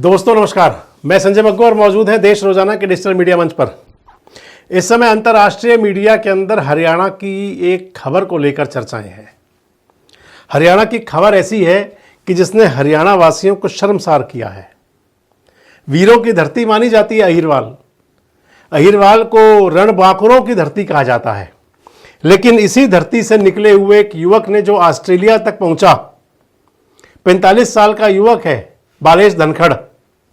दोस्तों नमस्कार, मैं संजय मग्गू और मौजूद हैं देश रोजाना के डिजिटल मीडिया मंच पर। इस समय अंतर्राष्ट्रीय मीडिया के अंदर हरियाणा की एक खबर को लेकर चर्चाएं हैं। हरियाणा की खबर ऐसी है कि जिसने हरियाणा वासियों को शर्मसार किया है। वीरों की धरती मानी जाती है अहिरवाल। अहिरवाल को रणबांकुरों की धरती कहा जाता है, लेकिन इसी धरती से निकले हुए एक युवक ने जो ऑस्ट्रेलिया तक पहुंचा, 45 साल का युवक है बालेश धनखड़।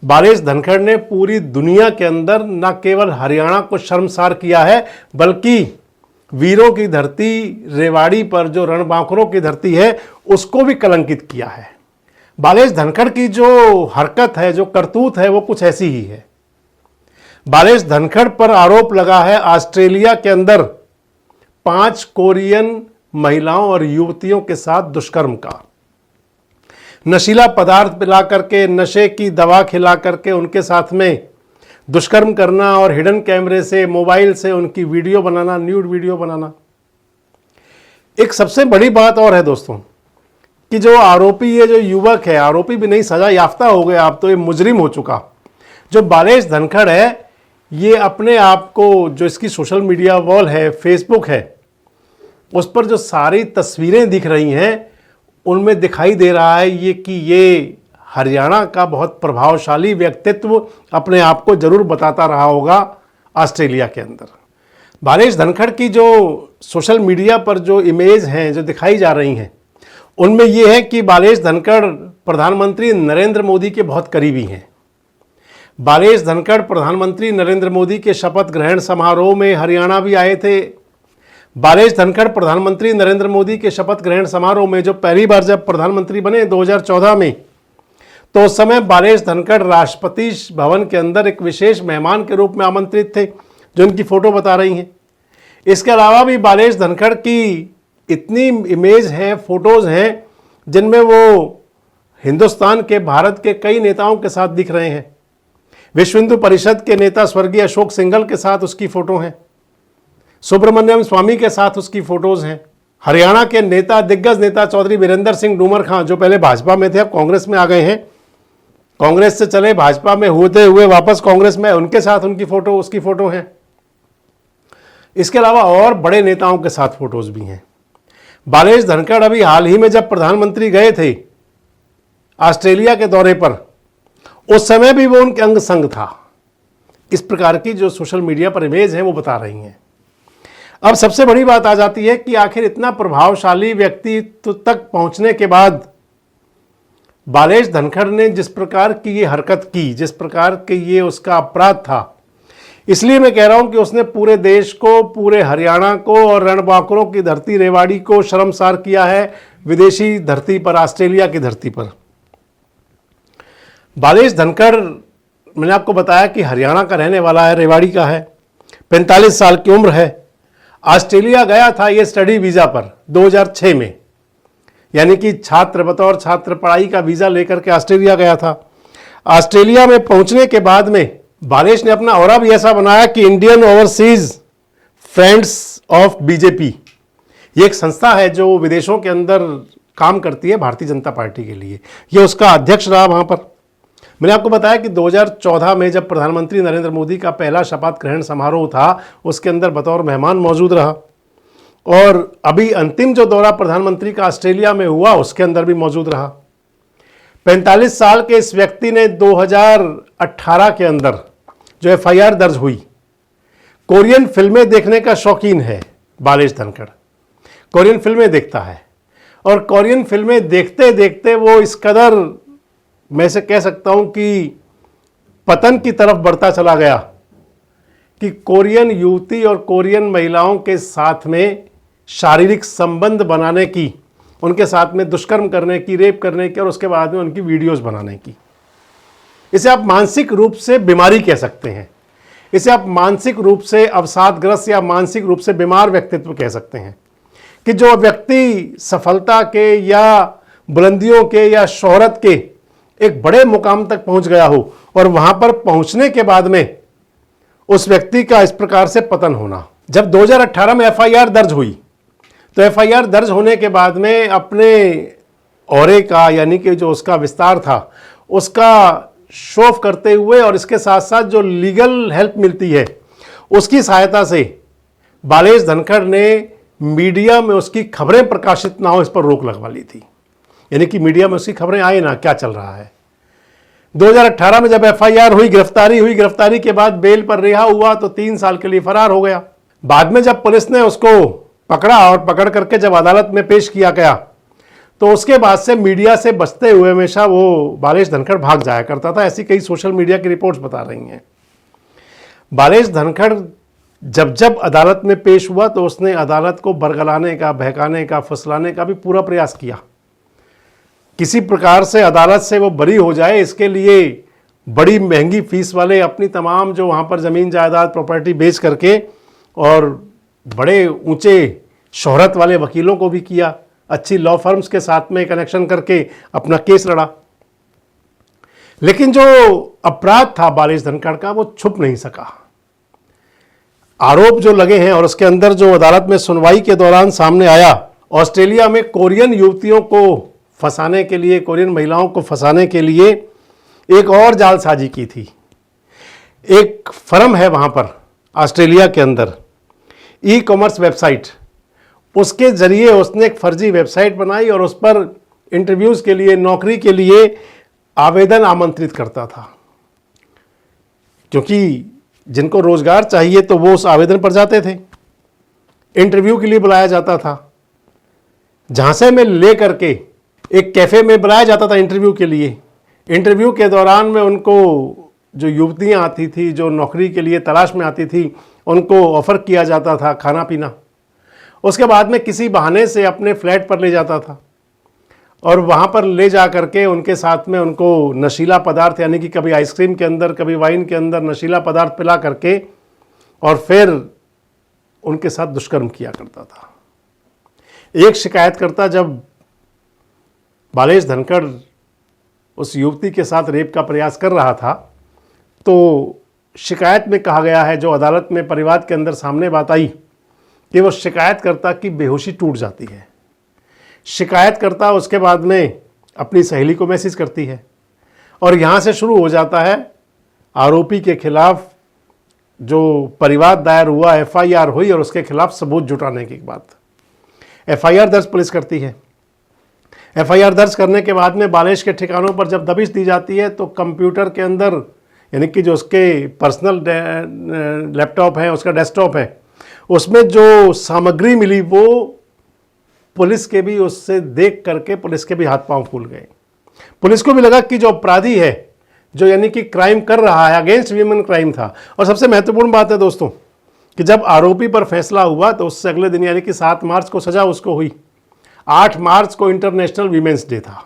बालेश धनखड़ ने पूरी दुनिया के अंदर न केवल हरियाणा को शर्मसार किया है, बल्कि वीरों की धरती रेवाड़ी पर जो रणबांकुरों की धरती है उसको भी कलंकित किया है। बालेश धनखड़ की जो हरकत है, जो करतूत है, वो कुछ ऐसी ही है। बालेश धनखड़ पर आरोप लगा है ऑस्ट्रेलिया के अंदर 5 कोरियन महिलाओं और युवतियों के साथ दुष्कर्म का। नशीला पदार्थ पिला करके, नशे की दवा खिला करके उनके साथ में दुष्कर्म करना और हिडन कैमरे से, मोबाइल से उनकी वीडियो बनाना, न्यूड वीडियो बनाना। एक सबसे बड़ी बात और है दोस्तों कि जो आरोपी, ये जो युवक है, आरोपी भी नहीं, सजा याफ्ता हो गया, अब तो ये मुजरिम हो चुका। जो बालेश धनखड़ है, ये अपने आप को, जो इसकी सोशल मीडिया वॉल है, फेसबुक है, उस पर जो सारी तस्वीरें दिख रही हैं उनमें दिखाई दे रहा है ये कि ये हरियाणा का बहुत प्रभावशाली व्यक्तित्व अपने आप को जरूर बताता रहा होगा ऑस्ट्रेलिया के अंदर। बालेश धनखड़ की जो सोशल मीडिया पर जो इमेज हैं, जो दिखाई जा रही हैं, उनमें ये है कि बालेश धनखड़ प्रधानमंत्री नरेंद्र मोदी के बहुत करीबी हैं। बालेश धनखड़ प्रधानमंत्री नरेंद्र मोदी के शपथ ग्रहण समारोह में हरियाणा भी आए थे। बालेश धनखड़ प्रधानमंत्री नरेंद्र मोदी के शपथ ग्रहण समारोह में, जो पहली बार जब प्रधानमंत्री बने 2014 में, तो उस समय बालेश धनखड़ राष्ट्रपति भवन के अंदर एक विशेष मेहमान के रूप में आमंत्रित थे, जो उनकी फोटो बता रही हैं। इसके अलावा भी बालेश धनखड़ की इतनी इमेज हैं, फोटोज़ हैं, जिनमें वो हिंदुस्तान के, भारत के कई नेताओं के साथ दिख रहे हैं। विश्व हिंदू परिषद के नेता स्वर्गीय अशोक सिंघल के साथ उसकी फ़ोटो हैं। सुब्रमण्यम स्वामी के साथ उसकी फ़ोटोज़ हैं। हरियाणा के नेता, दिग्गज नेता चौधरी वीरेंद्र सिंह डूमर खां, जो पहले भाजपा में थे, अब कांग्रेस में आ गए हैं, कांग्रेस से चले भाजपा में होते हुए वापस कांग्रेस में, उनके साथ उनकी फ़ोटो, उसकी फ़ोटो हैं। इसके अलावा और बड़े नेताओं के साथ फ़ोटोज़ भी हैं। बालेश धनखड़ अभी हाल ही में जब प्रधानमंत्री गए थे ऑस्ट्रेलिया के दौरे पर, उस समय भी वो उनके अंग संग था। इस प्रकार की जो सोशल मीडिया पर इमेज है वो बता रही हैं। अब सबसे बड़ी बात आ जाती है कि आखिर इतना प्रभावशाली व्यक्तित्व तक पहुंचने के बाद बालेश धनखड़ ने जिस प्रकार की ये हरकत की, जिस प्रकार के ये उसका अपराध था, इसलिए मैं कह रहा हूं कि उसने पूरे देश को, पूरे हरियाणा को और रणबांकुरों की धरती रेवाड़ी को शर्मसार किया है, विदेशी धरती पर, ऑस्ट्रेलिया की धरती पर। बालेश धनखड़, मैंने आपको बताया कि हरियाणा का रहने वाला है, रेवाड़ी का है, 45 साल की उम्र है। ऑस्ट्रेलिया गया था ये स्टडी वीज़ा पर 2006 में, यानी कि छात्र, बतौर छात्र पढ़ाई का वीज़ा लेकर के ऑस्ट्रेलिया गया था। ऑस्ट्रेलिया में पहुंचने के बाद में बालेश ने अपना ऑरा भी ऐसा बनाया कि Indian overseas friends of BJP, ये एक संस्था है जो विदेशों के अंदर काम करती है भारतीय जनता पार्टी के लिए। ये उसका अध्यक्ष रहा वहाँ पर। मैंने आपको बताया कि 2014 में जब प्रधानमंत्री नरेंद्र मोदी का पहला शपथ ग्रहण समारोह था, उसके अंदर बतौर मेहमान मौजूद रहा, और अभी अंतिम जो दौरा प्रधानमंत्री का ऑस्ट्रेलिया में हुआ उसके अंदर भी मौजूद रहा। 45 साल के इस व्यक्ति ने 2018 के अंदर जो FIR दर्ज हुई, कोरियन फिल्में देखने का शौकीन है बालेश धनखड़, कोरियन फिल्में देखता है, और कोरियन फिल्में देखते देखते वो इस कदर, मैं से कह सकता हूं कि पतन की तरफ बढ़ता चला गया कि कोरियन युवती और कोरियन महिलाओं के साथ में शारीरिक संबंध बनाने की, उनके साथ में दुष्कर्म करने की, रेप करने की, और उसके बाद में उनकी वीडियोस बनाने की। इसे आप मानसिक रूप से बीमारी कह सकते हैं, इसे आप मानसिक रूप से अवसादग्रस्त या मानसिक रूप से बीमार व्यक्तित्व कह सकते हैं कि जो व्यक्ति सफलता के या बुलंदियों के या शोहरत के एक बड़े मुकाम तक पहुंच गया हो, और वहां पर पहुंचने के बाद में उस व्यक्ति का इस प्रकार से पतन होना। जब 2018 में FIR दर्ज हुई, तो FIR दर्ज होने के बाद में अपने औरे का, यानी कि जो उसका विस्तार था, उसका शो ऑफ करते हुए और इसके साथ साथ जो लीगल हेल्प मिलती है उसकी सहायता से बालेश धनखड़ ने मीडिया में उसकी खबरें प्रकाशित ना हो इस पर रोक लगवा ली थी। यानी कि मीडिया में उसकी खबरें आए ना, क्या चल रहा है। 2018 में जब एफआईआर हुई, गिरफ्तारी के बाद बेल पर रिहा हुआ तो 3 साल के लिए फरार हो गया। बाद में जब पुलिस ने उसको पकड़ा और पकड़ करके जब अदालत में पेश किया गया तो उसके बाद से मीडिया से बचते हुए हमेशा वो बालेश धनखड़ भाग जाया करता था। ऐसी कई सोशल मीडिया की रिपोर्ट्स बता रही हैं। बालेश धनखड़ जब अदालत में पेश हुआ तो उसने अदालत को बरगलाने का, बहकाने का, फुसलाने का भी पूरा प्रयास किया। किसी प्रकार से अदालत से वो बरी हो जाए, इसके लिए बड़ी महंगी फीस वाले अपनी तमाम जो वहाँ पर ज़मीन जायदाद प्रॉपर्टी बेच करके और बड़े ऊंचे शोहरत वाले वकीलों को भी किया, अच्छी लॉ फर्म्स के साथ में कनेक्शन करके अपना केस लड़ा। लेकिन जो अपराध था बालेश धनखड़ का वो छुप नहीं सका। आरोप जो लगे हैं और उसके अंदर जो अदालत में सुनवाई के दौरान सामने आया, ऑस्ट्रेलिया में कोरियन युवतियों को फंसाने के लिए, कोरियन महिलाओं को फंसाने के लिए एक और जालसाजी की थी। एक फर्म है वहाँ पर ऑस्ट्रेलिया के अंदर, ई कॉमर्स वेबसाइट, उसके ज़रिए उसने एक फर्जी वेबसाइट बनाई और उस पर इंटरव्यूज़ के लिए, नौकरी के लिए आवेदन आमंत्रित करता था। क्योंकि जिनको रोज़गार चाहिए तो वो उस आवेदन पर जाते थे, इंटरव्यू के लिए बुलाया जाता था। झांसे में ले करके एक कैफ़े में बुलाया जाता था इंटरव्यू के लिए। इंटरव्यू के दौरान में उनको जो युवतियां आती थी, जो नौकरी के लिए तलाश में आती थी, उनको ऑफ़र किया जाता था खाना पीना। उसके बाद में किसी बहाने से अपने फ्लैट पर ले जाता था और वहाँ पर ले जा करके उनके साथ में उनको नशीला पदार्थ, यानी कि कभी आइसक्रीम के अंदर, कभी वाइन के अंदर नशीला पदार्थ पिला करके और फिर उनके साथ दुष्कर्म किया करता था। एक शिकायतकर्ता जब बालेश धनखड़ उस युवती के साथ रेप का प्रयास कर रहा था तो शिकायत में कहा गया है, जो अदालत में परिवाद के अंदर सामने बात आई, कि वो शिकायतकर्ता की बेहोशी टूट जाती है। शिकायतकर्ता उसके बाद में अपनी सहेली को मैसेज करती है और यहाँ से शुरू हो जाता है आरोपी के खिलाफ जो परिवाद दायर हुआ, एफआईआर हुई और उसके खिलाफ सबूत जुटाने की बात। एफआईआर दर्ज पुलिस करती है। एफआईआर दर्ज करने के बाद में बालेश के ठिकानों पर जब दबिश दी जाती है तो कंप्यूटर के अंदर, यानी कि जो उसके पर्सनल लैपटॉप है, उसका डेस्कटॉप है, उसमें जो सामग्री मिली वो पुलिस के भी उससे देख करके पुलिस के भी हाथ पांव फूल गए। पुलिस को भी लगा कि जो अपराधी है, जो यानी कि क्राइम कर रहा है, अगेंस्ट वीमेन क्राइम था। और सबसे महत्वपूर्ण बात है दोस्तों कि जब आरोपी पर फैसला हुआ तो उससे अगले दिन यानी कि 7 मार्च को सजा उसको हुई। 8 मार्च को इंटरनेशनल वीमेंस डे था,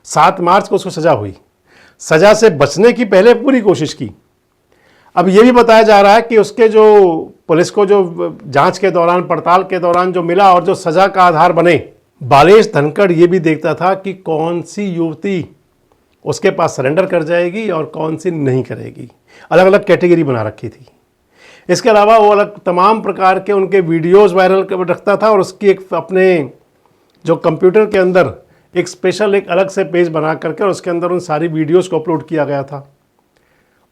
7 मार्च को उसको सजा हुई। सजा से बचने की पहले पूरी कोशिश की। अब ये भी बताया जा रहा है कि उसके जो पुलिस को जो जांच के दौरान, पड़ताल के दौरान जो मिला और जो सजा का आधार बने, बालेश धनखड़ ये भी देखता था कि कौन सी युवती उसके पास सरेंडर कर जाएगी और कौन सी नहीं करेगी। अलग अलग कैटेगरी बना रखी थी। इसके अलावा वो अलग तमाम प्रकार के उनके वीडियोज़ वायरल रखता था और उसकी एक अपने जो कंप्यूटर के अंदर एक स्पेशल, एक अलग से पेज बना करके और उसके अंदर उन सारी वीडियोज़ को अपलोड किया गया था।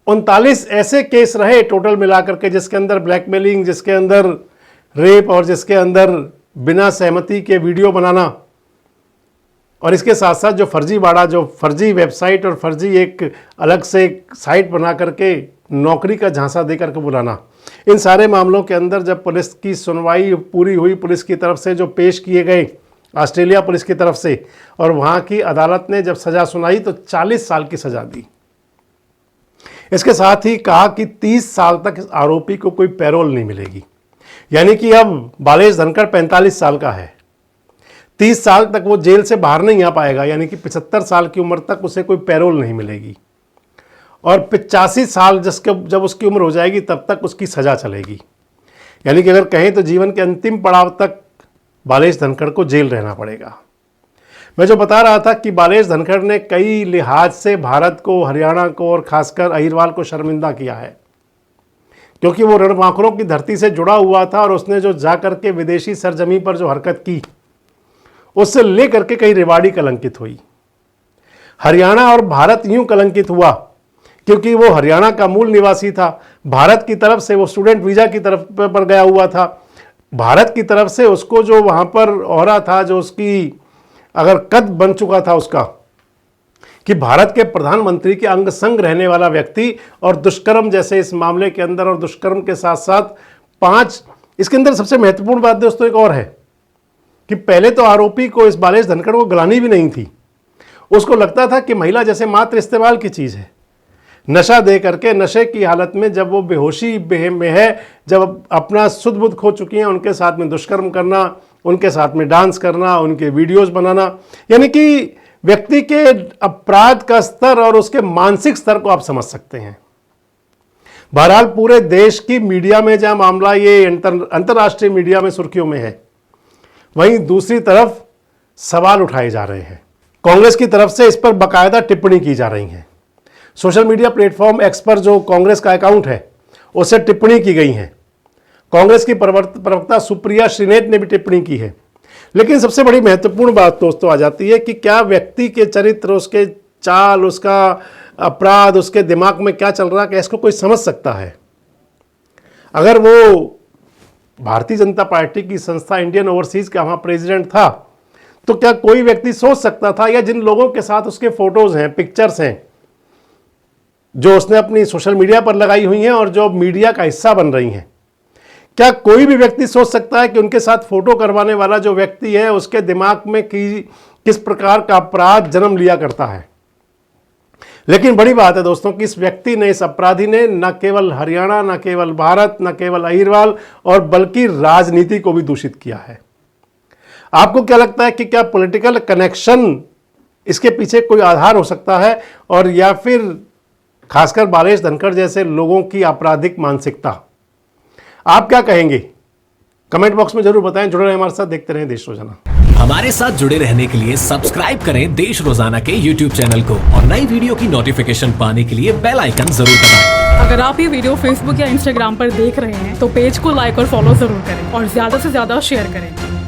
39 ऐसे केस रहे टोटल मिलाकर के, जिसके अंदर ब्लैकमेलिंग, जिसके अंदर रेप और जिसके अंदर बिना सहमति के वीडियो बनाना, और इसके साथ साथ जो फर्जीवाड़ा, जो फर्जी वेबसाइट और फर्जी एक अलग से एक साइट बना करके नौकरी का झांसा दे करके बुलाना। इन सारे मामलों के अंदर जब पुलिस की सुनवाई पूरी हुई, पुलिस की तरफ से जो पेश किए गए ऑस्ट्रेलिया पुलिस की तरफ से, और वहाँ की अदालत ने जब सज़ा सुनाई तो 40 साल की सज़ा दी। इसके साथ ही कहा कि 30 साल तक इस आरोपी को कोई पैरोल नहीं मिलेगी। यानी कि अब बालेश धनखड़ 45 साल का है, 30 साल तक वो जेल से बाहर नहीं आ पाएगा। यानी कि 75 साल की उम्र तक उसे कोई पैरोल नहीं मिलेगी और 85 साल जब उसकी उम्र हो जाएगी तब तक उसकी सज़ा चलेगी। यानी कि अगर कहें तो जीवन के अंतिम पड़ाव तक बालेश धनखड़ को जेल रहना पड़ेगा। मैं जो बता रहा था कि बालेश धनखड़ ने कई लिहाज से भारत को, हरियाणा को और खासकर अहिरवाल को शर्मिंदा किया है, क्योंकि वो रणबांकुरों की धरती से जुड़ा हुआ था और उसने जो जाकर के विदेशी सरजमी पर जो हरकत की, उससे लेकर के कई रेवाड़ी कलंकित हुई। हरियाणा और भारत यूं कलंकित हुआ क्योंकि वो हरियाणा का मूल निवासी था, भारत की तरफ से वो स्टूडेंट वीज़ा की तरफ पर गया हुआ था, भारत की तरफ से उसको जो वहाँ पर ओहरा था, जो उसकी अगर कद बन चुका था उसका, कि भारत के प्रधानमंत्री के अंग संग रहने वाला व्यक्ति, और दुष्कर्म जैसे इस मामले के अंदर, और दुष्कर्म के साथ साथ 5, इसके अंदर सबसे महत्वपूर्ण बात दोस्तों एक और है कि पहले तो आरोपी को, इस बालेश धनखड़ को गलानी भी नहीं थी। उसको लगता था कि महिला जैसे मात्र इस्तेमाल की चीज़ है। नशा दे करके, नशे की हालत में जब वो बेहोशी में है, जब अपना सुध बुध खो चुकी हैं, उनके साथ में दुष्कर्म करना, उनके साथ में डांस करना, उनके वीडियोस बनाना, यानी कि व्यक्ति के अपराध का स्तर और उसके मानसिक स्तर को आप समझ सकते हैं। बहरहाल पूरे देश की मीडिया में जहां मामला ये अंतर्राष्ट्रीय मीडिया में सुर्खियों में है, वहीं दूसरी तरफ सवाल उठाए जा रहे हैं। कांग्रेस की तरफ से इस पर बाकायदा टिप्पणी की जा रही है। सोशल मीडिया प्लेटफॉर्म एक्स पर जो कांग्रेस का अकाउंट है उससे टिप्पणी की गई है। कांग्रेस की प्रवक्ता सुप्रिया श्रीनेत ने भी टिप्पणी की है। लेकिन सबसे बड़ी महत्वपूर्ण बात दोस्तों आ जाती है कि क्या व्यक्ति के चरित्र, उसके चाल, उसका अपराध, उसके दिमाग में क्या चल रहा है, क्या इसको कोई समझ सकता है? अगर वो भारतीय जनता पार्टी की संस्था इंडियन ओवरसीज का वहाँ प्रेसिडेंट था, तो क्या कोई व्यक्ति सोच सकता था, या जिन लोगों के साथ उसके फोटोज हैं, पिक्चर्स हैं, जो उसने अपनी सोशल मीडिया पर लगाई हुई हैं और जो मीडिया का हिस्सा बन रही हैं, क्या कोई भी व्यक्ति सोच सकता है कि उनके साथ फोटो करवाने वाला जो व्यक्ति है उसके दिमाग में किस प्रकार का अपराध जन्म लिया करता है? लेकिन बड़ी बात है दोस्तों कि इस व्यक्ति ने, इस अपराधी ने न केवल हरियाणा, न केवल भारत, न केवल अहिरवाल, और बल्कि राजनीति को भी दूषित किया है। आपको क्या लगता है कि क्या पॉलिटिकल कनेक्शन इसके पीछे कोई आधार हो सकता है, और या फिर खासकर बालेश धनखड़ जैसे लोगों की आपराधिक मानसिकता? आप क्या कहेंगे? कमेंट बॉक्स में जरूर बताएं। जुड़े रहें हमारे साथ, देखते रहें देश रोजाना। हमारे साथ जुड़े रहने के लिए सब्सक्राइब करें देश रोजाना के YouTube चैनल को, और नई वीडियो की नोटिफिकेशन पाने के लिए बेल आइकन जरूर दबाएं। अगर आप ये वीडियो Facebook या Instagram पर देख रहे हैं तो पेज को लाइक और फॉलो जरूर करें, और ज्यादा से ज्यादा शेयर करें।